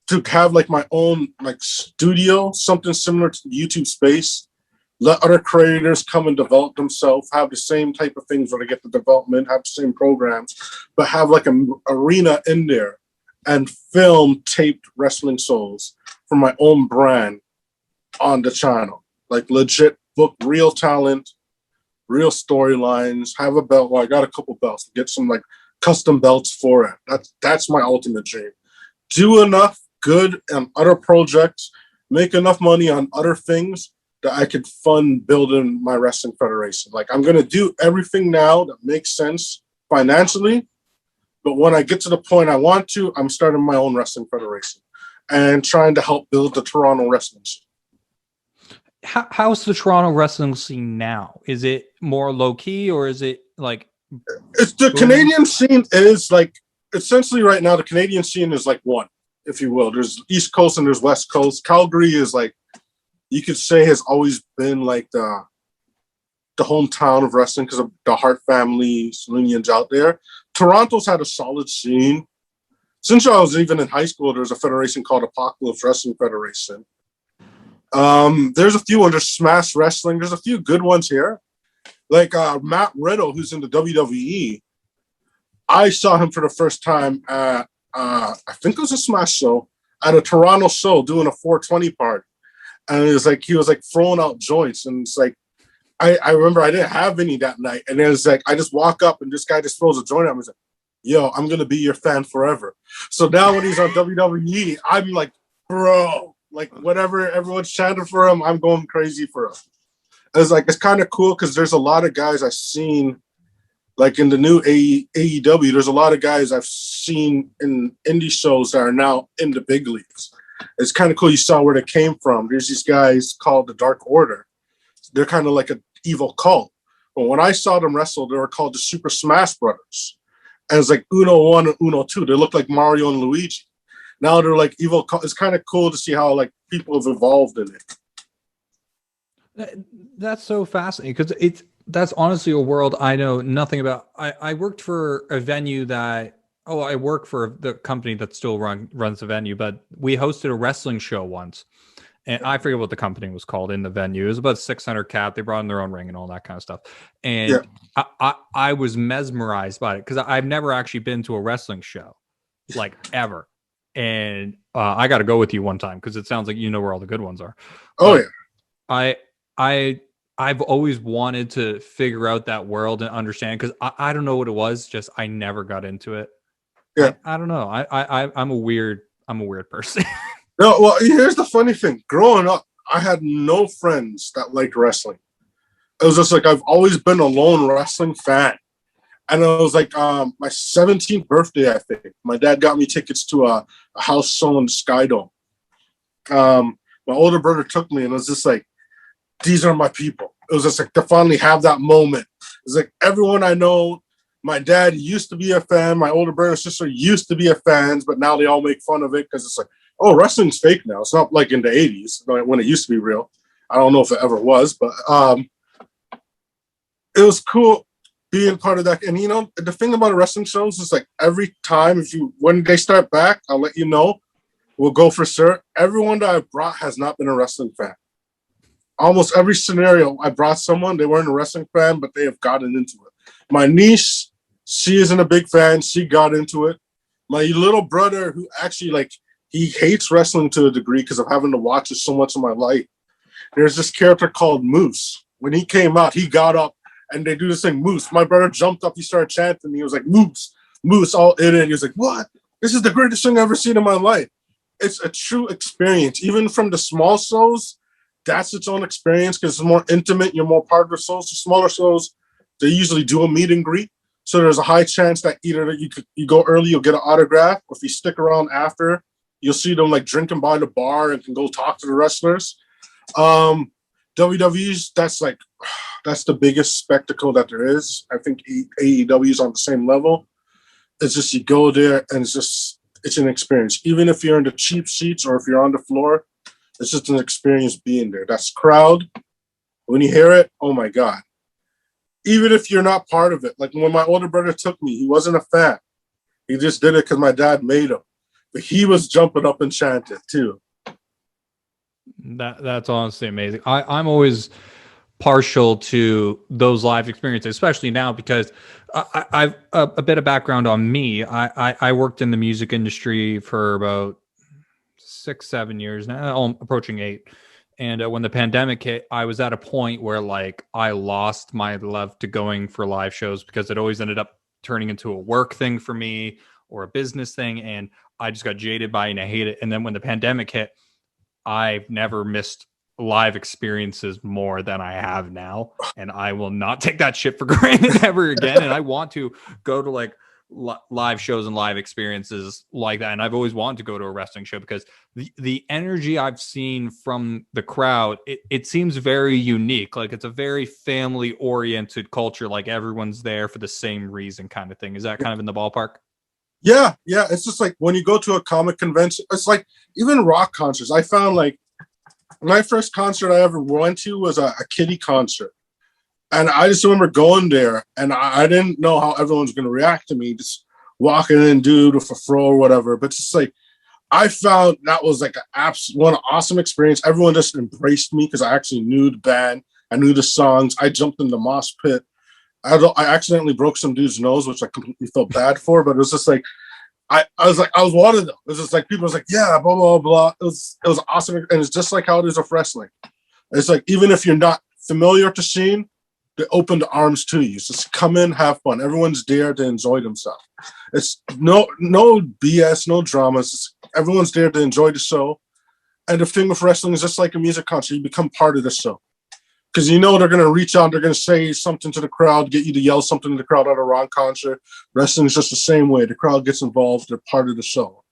to have like my own like studio, something similar to the YouTube space. Let other creators come and develop themselves, have the same type of things where they get the development, have the same programs, but have like an arena in there and film taped wrestling shows for my own brand on the channel. Like legit book real talent, real storylines, have a belt. Well, I got a couple belts, get some like custom belts for it. That's my ultimate dream. Do enough good on other projects, make enough money on other things that I could fund building my wrestling federation. Like I'm gonna do everything now that makes sense financially, but when I get to the point I want to, I'm starting my own wrestling federation and trying to help build the Toronto wrestling scene. How's the Toronto wrestling scene now? Is it more low key, or is it like? It's the Canadian scene is like essentially right now. The Canadian scene is like one, if you will. There's East Coast and there's West Coast. Calgary is like, you could say, has always been like the hometown of wrestling because of the Hart family lineage out there. Toronto's had a solid scene. Since I was even in high school, there's a federation called Apocalypse Wrestling Federation. There's a few under Smash Wrestling. There's a few good ones here. Like Matt Riddle, who's in the WWE. I saw him for the first time at, I think it was a Smash show, at a Toronto show doing a 420 party. And it was like, he was like throwing out joints. And it's like, I remember I didn't have any that night. And it was like, I just walk up and this guy just throws a joint at me. He's like, yo, I'm going to be your fan forever. So now when he's on WWE, I'm like, bro, like whatever everyone's chanting for him, I'm going crazy for him. It's like, it's kind of cool because there's a lot of guys I've seen, like in the new AEW, there's a lot of guys I've seen in indie shows that are now in the big leagues. It's kind of cool. You saw where they came from. There's these guys called the Dark Order. They're kind of like an evil cult. But when I saw them wrestle, they were called the Super Smash Brothers. And it's like Uno 1 and Uno 2. They look like Mario and Luigi. Now they're like evil cult. It's kind of cool to see how like people have evolved in it. That's so fascinating because that's honestly a world I know nothing about. I worked for a venue that, I work for the company that still runs the venue, but we hosted a wrestling show once. And I forget what the company was called in the venue. It was about 600 cap. They brought in their own ring and all that kind of stuff. And yeah. I was mesmerized by it because I've never actually been to a wrestling show, like ever. And I got to go with you one time because it sounds like you know where all the good ones are. Oh, yeah. I've always wanted to figure out that world and understand because I don't know what it was. Just I never got into it. Yeah, I don't know. I'm a weird person. No, well, here's the funny thing. Growing up, I had no friends that liked wrestling. It was just like I've always been a lone wrestling fan. And it was like my 17th birthday, I think. My dad got me tickets to a house show in the Sky Dome. My older brother took me, and it was just like, these are my people. It was just like to finally have that moment. It's like everyone I know, my dad used to be a fan. My older brother and sister used to be a fans, but now they all make fun of it because it's like, oh, wrestling's fake now. It's not like in the 80s when it used to be real. I don't know if it ever was, but it was cool being part of that. And, you know, the thing about wrestling shows is like every time, when they start back, I'll let you know. We'll go for sure. Everyone that I brought has not been a wrestling fan. Almost every scenario, I brought someone, they weren't a wrestling fan, but they have gotten into it. My niece, she isn't a big fan. She got into it. My little brother, who actually, like, he hates wrestling to a degree because of having to watch it so much in my life. There's this character called Moose. When he came out, he got up and they do this thing, Moose. My brother jumped up, he started chanting. He was like, Moose, Moose, all in it. He was like, what? This is the greatest thing I've ever seen in my life. It's a true experience. Even from the small shows, that's its own experience because it's more intimate. You're more part of the shows. The smaller shows, they usually do a meet and greet. So there's a high chance that either you go early, you'll get an autograph, or if you stick around after, you'll see them like drinking by the bar and can go talk to the wrestlers. WWE's, that's like, that's the biggest spectacle that there is. I think AEW is on the same level. It's just you go there and it's an experience. Even if you're in the cheap seats or if you're on the floor, it's just an experience being there. That's crowd. When you hear it, oh my God. Even if you're not part of it, like when my older brother took me, he wasn't a fan. He just did it because my dad made him. But he was jumping up and chanting too. That's honestly amazing. I'm always partial to those live experiences, especially now because I've a bit of background on me. I worked in the music industry for about 6-7 years now, approaching 8. And when the pandemic hit, I was at a point where like I lost my love to going for live shows because it always ended up turning into a work thing for me or a business thing. And I just got jaded by it and I hate it. And then when the pandemic hit, I've never missed live experiences more than I have now. And I will not take that shit for granted ever again. And I want to go to like live shows and live experiences like that. And I've always wanted to go to a wrestling show because the energy I've seen from the crowd, it seems very unique. Like it's a very family oriented culture. Like everyone's there for the same reason kind of thing. Is that kind of in the ballpark? Yeah. It's just like when you go to a comic convention, it's like even rock concerts. I found like my first concert I ever went to was a Kitty concert. And I just remember going there and I didn't know how everyone's going to react to me just walking in, dude, with a fro or whatever. But just like, I found that was like one awesome experience. Everyone just embraced me because I actually knew the band. I knew the songs. I jumped in the mosh pit. I accidentally broke some dude's nose, which I completely felt bad for, but it was just like, I was one of them. It was just like, people was like, yeah, blah, blah, blah. It was awesome. And it's just like how it is with wrestling. It's like, even if you're not familiar with the scene, they open the arms to you. So just come in, have fun. Everyone's there to enjoy themselves. It's no BS, no dramas. Everyone's there to enjoy the show. And the thing with wrestling is just like a music concert. You become part of the show. Because you know they're going to reach out, they're going to say something to the crowd, get you to yell something to the crowd at a wrong concert. Wrestling is just the same way. The crowd gets involved. They're part of the show.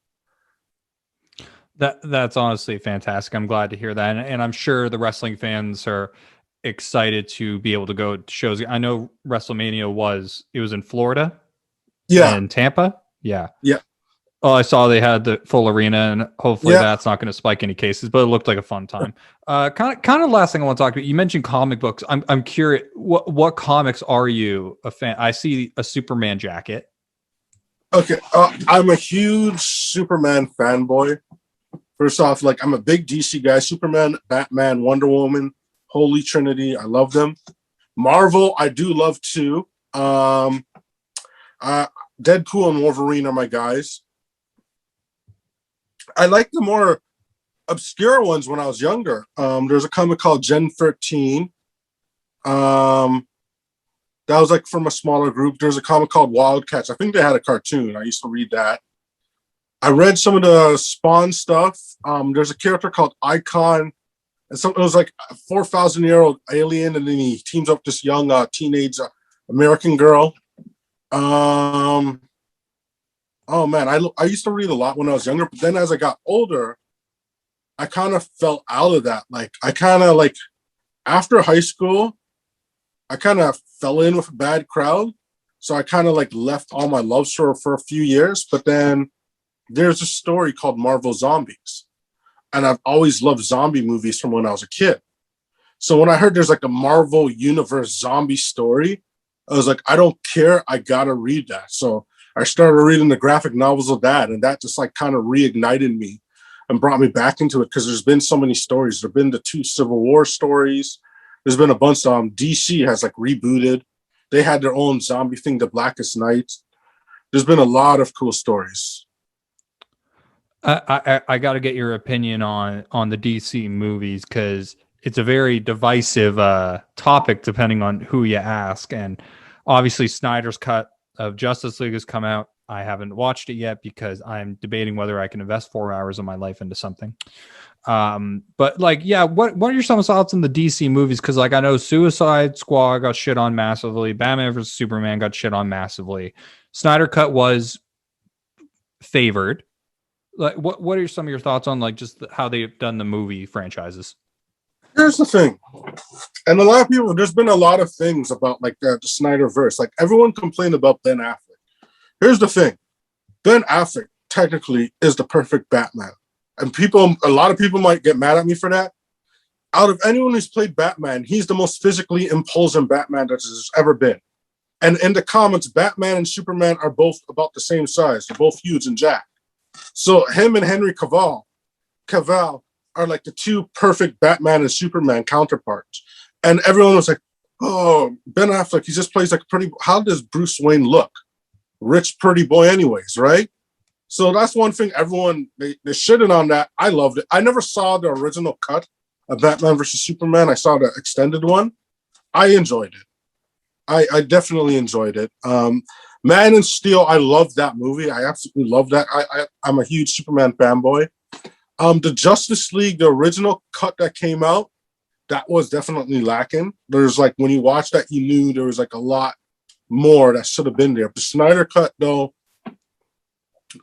That's honestly fantastic. I'm glad to hear that. And I'm sure the wrestling fans are excited to be able to go to shows. I know WrestleMania was in Florida. Yeah. And Tampa. Yeah. Yeah. Oh, I saw they had the full arena, and hopefully that's not going to spike any cases, but it looked like a fun time. Kind of last thing I want to talk about. You mentioned comic books. I'm curious. What comics are you a fan? I see a Superman jacket. Okay. I'm a huge Superman fanboy. First off, like I'm a big DC guy. Superman, Batman, Wonder Woman, Holy Trinity. I love them. Marvel, I do love too. Deadpool and Wolverine are my guys. I like the more obscure ones when I was younger. There's a comic called Gen 13. That was like from a smaller group. There's a comic called Wildcats. I think they had a cartoon. I used to read that. I read some of the Spawn stuff. There's a character called Icon. And it was like a 4,000-year-old alien, and then he teams up with this young teenage American girl. Oh man, I used to read a lot when I was younger, but then as I got older, I kind of fell out of that. Like I kind of like after high school, I kind of fell in with a bad crowd. So I kind of like left all my love for a few years, but then there's a story called Marvel Zombies. And I've always loved zombie movies from when I was a kid. So when I heard there's like a Marvel Universe zombie story, I was like, I don't care. I gotta read that. So I started reading the graphic novels of that, and that just like kind of reignited me and brought me back into it because there's been so many stories. There've been the 2 Civil War stories. There's been a bunch. DC has like rebooted. They had their own zombie thing, The Blackest Night. There's been a lot of cool stories. I got to get your opinion on the DC movies because it's a very divisive topic depending on who you ask. And obviously, Snyder's cut of Justice League has come out. I haven't watched it yet because I'm debating whether I can invest 4 hours of my life into something. But like, yeah, what are your some thoughts on the DC movies? Because like I know Suicide Squad got shit on massively. Batman vs Superman got shit on massively. Snyder Cut was favored. Like, what are some of your thoughts on like just how they've done the movie franchises? Here's the thing, and a lot of people, there's been a lot of things about like the Snyder verse. Like everyone complained about Ben Affleck. Here's the thing, Ben Affleck technically is the perfect Batman, and a lot of people might get mad at me for that. Out of anyone who's played Batman, he's the most physically imposing Batman that there's ever been. And in the comics, Batman and Superman are both about the same size. They're both huge and jacked. So him and Henry Cavill are like the two perfect Batman and Superman counterparts. And everyone was like, oh, Ben Affleck, he just plays like how does Bruce Wayne look? Rich, pretty boy anyways, right? So that's one thing everyone, they shitted on that. I loved it. I never saw the original cut of Batman versus Superman. I saw the extended one. I enjoyed it. I definitely enjoyed it. Man of Steel, I love that movie. I absolutely love that. I'm a huge Superman fanboy. The Justice League, the original cut that came out, that was definitely lacking. There's like, when you watch that, you knew there was like a lot more that should have been there. The Snyder Cut, though,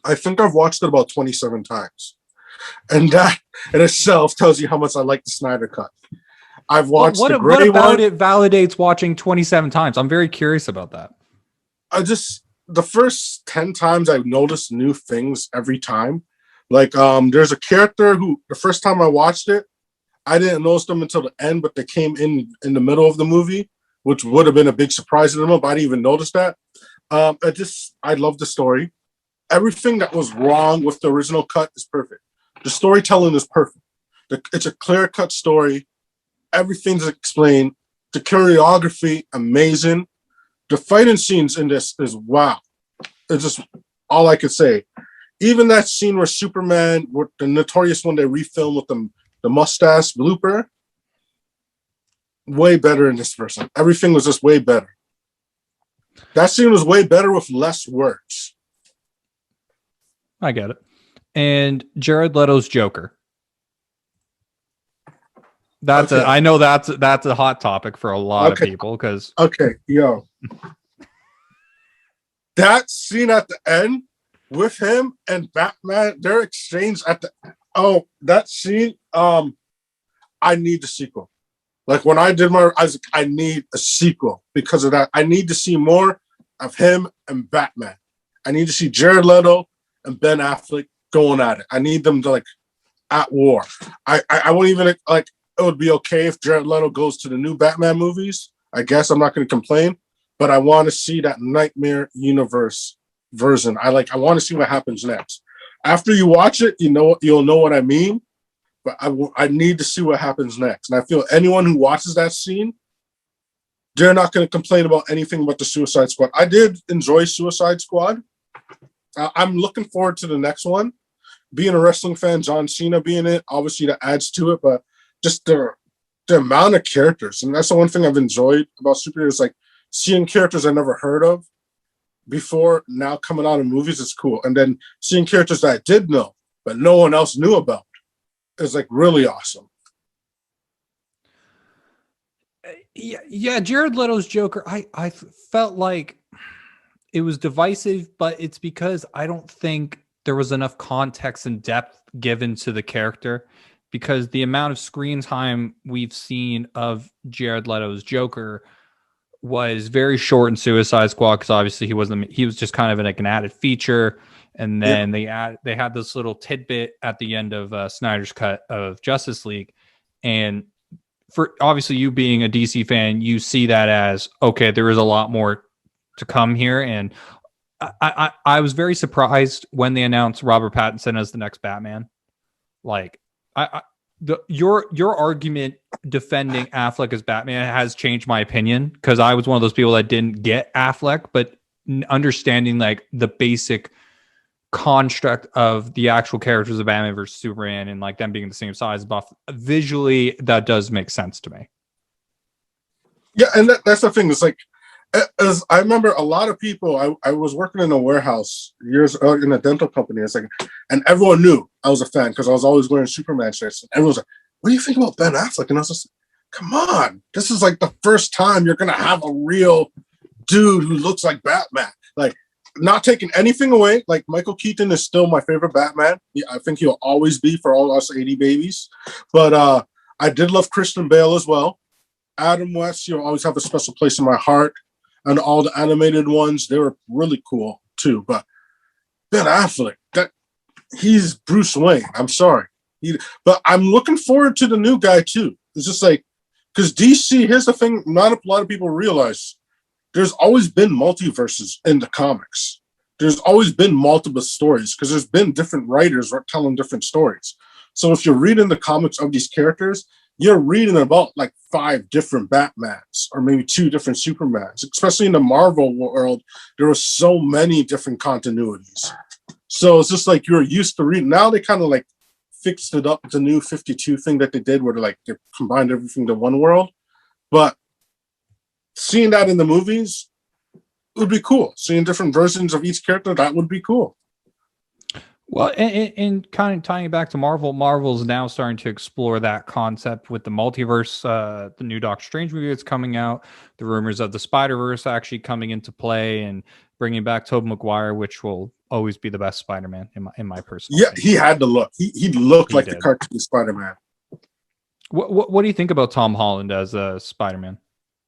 I think I've watched it about 27 times. And that in itself tells you how much I like the Snyder Cut. I've watched the gray one. What about it validates watching 27 times? I'm very curious about that. The first 10 times I've noticed new things every time. Like, there's a character who, the first time I watched it, I didn't notice them until the end, but they came in the middle of the movie, which would have been a big surprise to them, but I didn't even notice that. I love the story. Everything that was wrong with the original cut is perfect. The storytelling is perfect. It's a clear-cut story. Everything's explained. The choreography, amazing. The fighting scenes in this is wow. It's just all I could say. Even that scene where Superman, with the notorious one they refilmed with the mustache blooper, way better in this version. Everything was just way better. That scene was way better with less words. I get it. And Jared Leto's Joker. I know that's a hot topic for a lot of people because that scene at the end with him and Batman, their exchange at that scene, I need the sequel. Like when I did I need a sequel because of that. I need to see more of him and Batman. I need to see Jared Leto and Ben Affleck going at it. I need them to like at war. I won't even like. It would be okay if Jared Leto goes to the new Batman movies. I guess I'm not going to complain, but I want to see that Nightmare Universe version. I want to see what happens next. After you watch it, you'll know what I mean. But I need to see what happens next. And I feel anyone who watches that scene, they're not going to complain about anything but the Suicide Squad. I did enjoy Suicide Squad. I'm looking forward to the next one. Being a wrestling fan, John Cena being it, obviously that adds to it, but just the amount of characters. And that's the one thing I've enjoyed about superheroes, like seeing characters I never heard of before now coming out in movies is cool. And then seeing characters that I did know, but no one else knew about is like really awesome. Yeah, Jared Leto's Joker, I felt like it was divisive, but it's because I don't think there was enough context and depth given to the character. Because the amount of screen time we've seen of Jared Leto's Joker was very short in Suicide Squad, because obviously he was just kind of like an added feature. And then they had this little tidbit at the end of Snyder's cut of Justice League. And for obviously you being a DC fan, you see that as, okay, there is a lot more to come here. And I was very surprised when they announced Robert Pattinson as the next Batman. Like, your argument defending Affleck as Batman has changed my opinion, because I was one of those people that didn't get Affleck, but understanding like the basic construct of the actual characters of Batman versus Superman and like them being the same size, buff visually, that does make sense to me. Yeah, and that's the thing. It's like, as I remember a lot of people, I was working in a warehouse years in a dental company. It's like, and everyone knew I was a fan because I was always wearing Superman shirts. And everyone was like, what do you think about Ben Affleck? And I was just like, come on, this is like the first time you're going to have a real dude who looks like Batman. Like, not taking anything away. Like, Michael Keaton is still my favorite Batman. I think he'll always be for all us 80 babies. But I did love Christian Bale as well. Adam West, always have a special place in my heart. And all the animated ones, they were really cool too. But Ben Affleck, he's Bruce Wayne. I'm sorry. But I'm looking forward to the new guy too. It's just like, because DC, here's the thing, not a lot of people realize. There's always been multiverses in the comics. There's always been multiple stories because there's been different writers telling different stories. So if you're reading the comics of these characters, you're reading about like 5 different Batmans or maybe 2 different Supermans. Especially in the Marvel world, there were so many different continuities. So it's just like you're used to reading. Now they kind of like fixed it up, the new 52 thing that they did where they combined everything to one world. But seeing that in the movies would be cool. Seeing different versions of each character, that would be cool. Well, and kind of tying it back to Marvel, Marvel's now starting to explore that concept with the multiverse. The new Doctor Strange movie that's coming out, the rumors of the Spider-Verse actually coming into play, and bringing back Tobey Maguire, which will always be the best Spider-Man in my personal opinion. He had to look. He looked like the cartoon Spider-Man. What do you think about Tom Holland as a Spider-Man?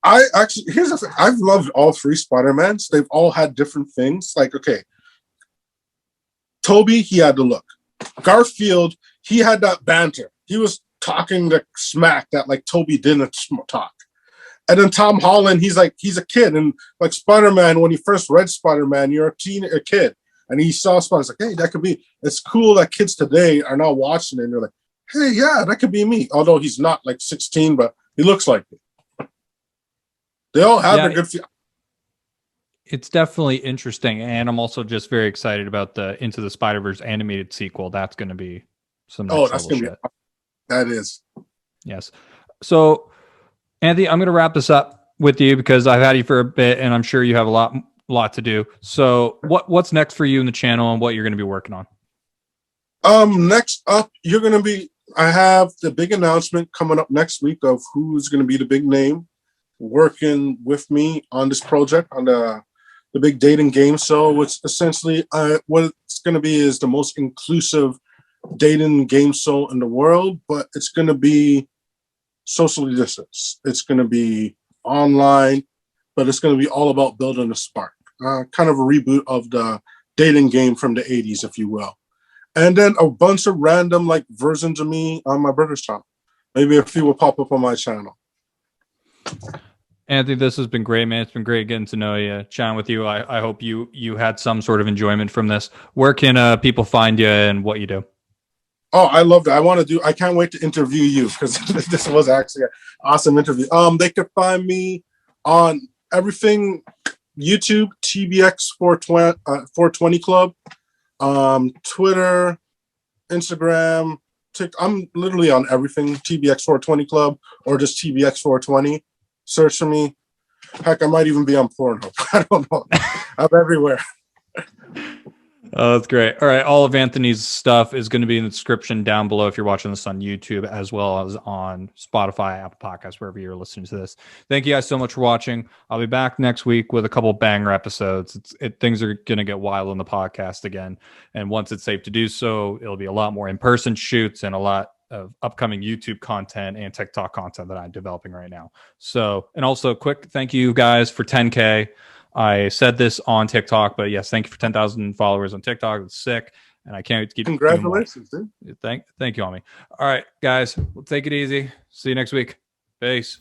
Here's the thing. I've loved all 3 Spider-Mans. They've all had different things. Like, okay, Toby, he had to look. Garfield, he had that banter. He was talking the smack that like Toby didn't talk. And then Tom Holland, he's a kid. And like Spider-Man, when you first read Spider-Man, you're a kid. And he saw Spider-Man, like, hey, that could be, it's cool that kids today are now watching it and they're like, hey, yeah, that could be me. Although he's not like 16, but he looks like it. They all have a good feel. It's definitely interesting, and I'm also just very excited about the Into the Spider-Verse animated sequel. That's going to be some next level shit. That is. Yes. So, Anthony, I'm going to wrap this up with you because I've had you for a bit, and I'm sure you have a lot to do. So, what's next for you in the channel, and what you're going to be working on? Next up, I have the big announcement coming up next week of who's going to be the big name working with me on this project, on the big dating game show, which essentially what it's going to be is the most inclusive dating game show in the world, but it's going to be socially distanced. It's going to be online, but it's going to be all about building a spark, kind of a reboot of the dating game from the 80s, if you will. And then a bunch of random like versions of me on my brother's channel. Maybe a few will pop up on my channel. Anthony, this has been great, man. It's been great getting to know you, chatting with you. I hope you had some sort of enjoyment from this. Where can people find you and what you do? Oh, I love that. I can't wait to interview you because this was actually an awesome interview. They could find me on everything, YouTube, TBX420 Club, Twitter, Instagram, TikTok. I'm literally on everything, TBX420 Club or just TBX420. Search for me. Heck, I might even be on Pornhub. I don't know. I'm everywhere. Oh, that's great. All right. All of Anthony's stuff is going to be in the description down below if you're watching this on YouTube, as well as on Spotify, Apple Podcasts, wherever you're listening to this. Thank you guys so much for watching. I'll be back next week with a couple banger episodes. Things are going to get wild on the podcast again. And once it's safe to do so, it'll be a lot more in-person shoots and a lot of upcoming YouTube content and TikTok content that I'm developing right now. So, and also quick thank you guys for 10K. I said this on TikTok, but yes, thank you for 10,000 followers on TikTok. It's sick. And I can't wait to keep congratulations, dude. Thank you, Ami. All right, guys, we'll take it easy. See you next week. Peace.